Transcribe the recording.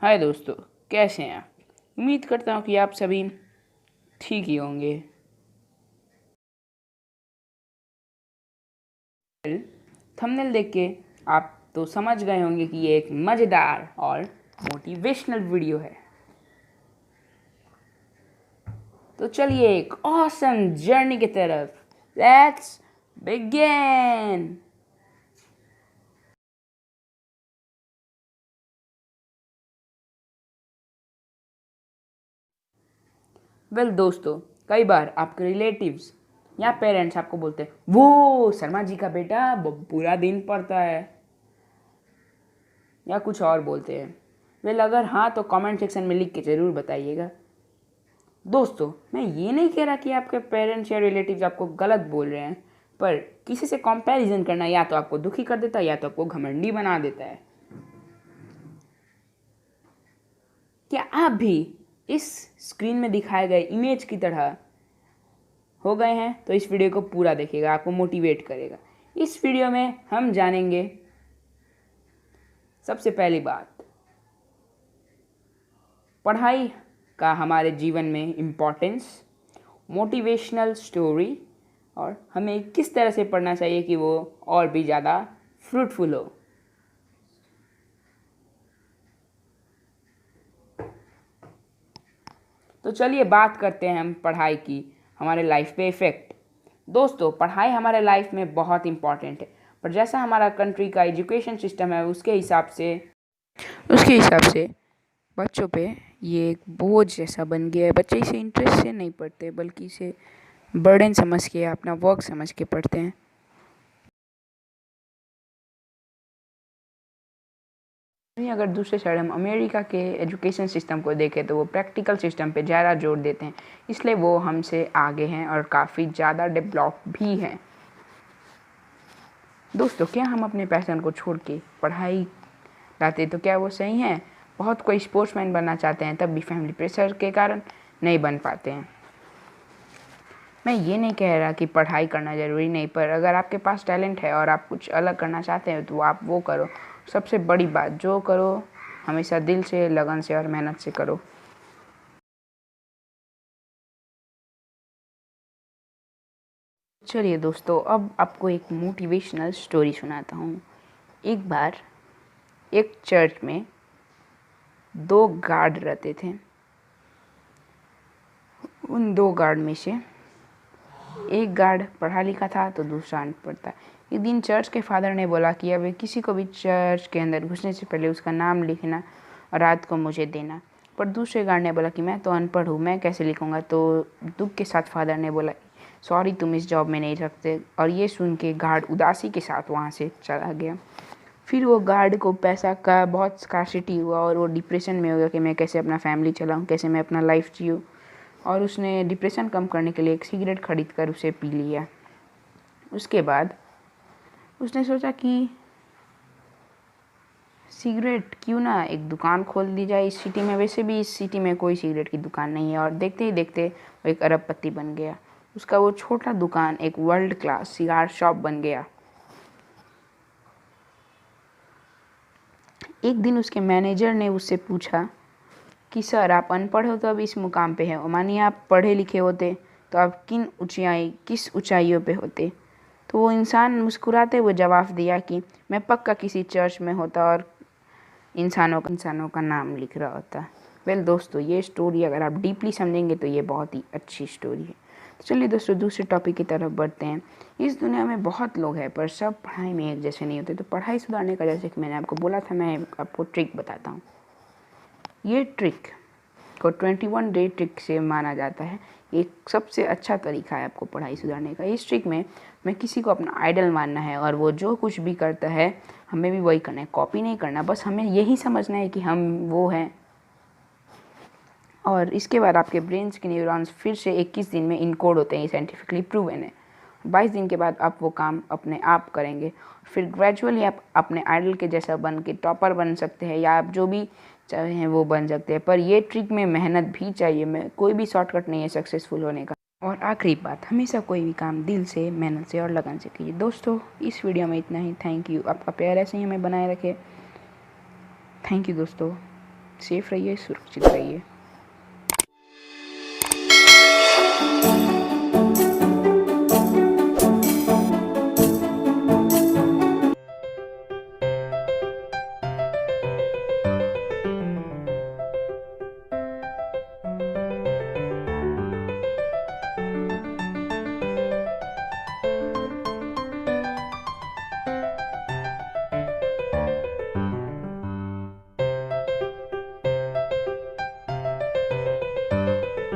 हाय दोस्तों, कैसे हैं आप। उम्मीद करता हूँ कि आप सभी ठीक ही होंगे। थंबनेल देख के आप तो समझ गए होंगे कि ये एक मज़ेदार और मोटिवेशनल वीडियो है। तो चलिए एक ऑसम जर्नी की तरफ लेट्स बिगिन। वेल दोस्तों, कई बार आपके रिलेटिव्स या पेरेंट्स आपको बोलते हैं वो शर्मा जी का बेटा पूरा दिन पढ़ता है, या कुछ और बोलते हैं। वेल अगर हाँ तो कमेंट सेक्शन में लिख के ज़रूर बताइएगा। दोस्तों, मैं ये नहीं कह रहा कि आपके पेरेंट्स या रिलेटिव्स आपको गलत बोल रहे हैं, पर किसी से कंपैरिजन करना या तो आपको दुखी कर देता है या तो आपको घमंडी बना देता है। क्या आप भी इस स्क्रीन में दिखाए गए इमेज की तरह हो गए हैं? तो इस वीडियो को पूरा देखिएगा, आपको मोटिवेट करेगा। इस वीडियो में हम जानेंगे सबसे पहली बात, पढ़ाई का हमारे जीवन में इम्पोर्टेंस, मोटिवेशनल स्टोरी और हमें किस तरह से पढ़ना चाहिए कि वो और भी ज़्यादा फ्रूटफुल हो। तो चलिए बात करते हैं हम पढ़ाई की हमारे लाइफ पे इफ़ेक्ट। दोस्तों, पढ़ाई हमारे लाइफ में बहुत इम्पॉर्टेंट है, पर जैसा हमारा कंट्री का एजुकेशन सिस्टम है उसके हिसाब से बच्चों पे ये एक बोझ जैसा बन गया है। बच्चे इसे इंटरेस्ट से नहीं पढ़ते, बल्कि इसे बर्डन समझ के, अपना वर्क समझ के पढ़ते हैं। वहीं अगर दूसरे साइड हम अमेरिका के एजुकेशन सिस्टम को देखें तो वो प्रैक्टिकल सिस्टम पे ज़्यादा जोर देते हैं, इसलिए वो हमसे आगे हैं और काफ़ी ज़्यादा डेवलप भी हैं। दोस्तों, क्या हम अपने पैशन को छोड़ के पढ़ाई लाते तो क्या वो सही है? बहुत कोई स्पोर्ट्समैन बनना चाहते हैं, तब भी फैमिली प्रेशर के कारण नहीं बन पाते हैं। मैं ये नहीं कह रहा कि पढ़ाई करना ज़रूरी नहीं, पर अगर आपके पास टैलेंट है और आप कुछ अलग करना चाहते हैं तो आप वो करो। सबसे बड़ी बात, जो करो हमेशा दिल से, लगन से और मेहनत से करो। चलिए दोस्तों, अब आपको एक मोटिवेशनल स्टोरी सुनाता हूँ। एक बार एक चर्च में दो गार्ड रहते थे। उन दो गार्ड में से एक गार्ड पढ़ा लिखा था तो दूसरा अनपढ़ था। एक दिन चर्च के फादर ने बोला कि अब किसी को भी चर्च के अंदर घुसने से पहले उसका नाम लिखना और रात को मुझे देना। पर दूसरे गार्ड ने बोला कि मैं तो अनपढ़ हूँ, मैं कैसे लिखूँगा। तो दुख के साथ फादर ने बोला सॉरी, तुम इस जॉब में नहीं रखते। और ये सुन के गार्ड उदासी के साथ वहाँ से चला गया। फिर वो गार्ड को पैसा का बहुत स्कार्सिटी हुआ और वो डिप्रेशन में हो गया कि मैं कैसे अपना फैमिली चलाऊँ, कैसे मैं अपना लाइफ जीऊँ। और उसने डिप्रेशन कम करने के लिए एक सिगरेट खरीद कर उसे पी लिया। उसके बाद उसने सोचा कि सिगरेट क्यों ना एक दुकान खोल दी जाए इस सिटी में। वैसे भी इस सिटी में कोई सिगरेट की दुकान नहीं है। और देखते ही देखते वो एक अरबपति बन गया। उसका वो छोटा दुकान एक वर्ल्ड क्लास सिगार शॉप बन गया। एक दिन उसके मैनेजर ने उससे पूछा कि सर, आप अनपढ़ हो तो अब इस मुकाम पे हैं, मानिए आप पढ़े लिखे होते तो आप किस ऊंचाइयों पे होते। तो वो इंसान मुस्कुराते हुए जवाब दिया कि मैं पक्का किसी चर्च में होता और इंसानों का नाम लिख रहा होता। वेल दोस्तों, ये स्टोरी अगर आप डीपली समझेंगे तो ये बहुत ही अच्छी स्टोरी है। तो चलिए दोस्तों, दूसरे टॉपिक की तरफ बढ़ते हैं। इस दुनिया में बहुत लोग हैं, पर सब पढ़ाई में एक जैसे नहीं होते। तो पढ़ाई सुधारने का, जैसे कि मैंने आपको बोला था, मैं आपको ट्रिक बताता हूँ। ये ट्रिक को 21 डे ट्रिक से माना जाता है। एक सबसे अच्छा तरीका है आपको पढ़ाई सुधारने का। इस ट्रिक में मैं किसी को अपना आइडल मानना है और वो जो कुछ भी करता है हमें भी वही करना है, कॉपी नहीं करना। बस हमें यही समझना है कि हम वो हैं। और इसके बाद आपके ब्रेन्स के न्यूरॉन्स फिर से 21 दिन में इनकोड होते हैं, साइंटिफिकली प्रूवन है। 22 दिन के बाद आप वो काम अपने आप करेंगे। फिर ग्रेजुअली आप अपने आइडल के जैसा बन के टॉपर बन सकते हैं, या आप जो भी चाहे हैं वो बन सकते हैं। पर ये ट्रिक में मेहनत भी चाहिए, मैं कोई भी शॉर्टकट नहीं है सक्सेसफुल होने का। और आखिरी बात, हमेशा कोई भी काम दिल से, मेहनत से और लगन से कीजिए। दोस्तों, इस वीडियो में इतना ही। Thank you. आपका प्यार ऐसे ही हमें बनाए रखे। थैंक यू दोस्तों। सेफ रहिए, सुरक्षित रहिए।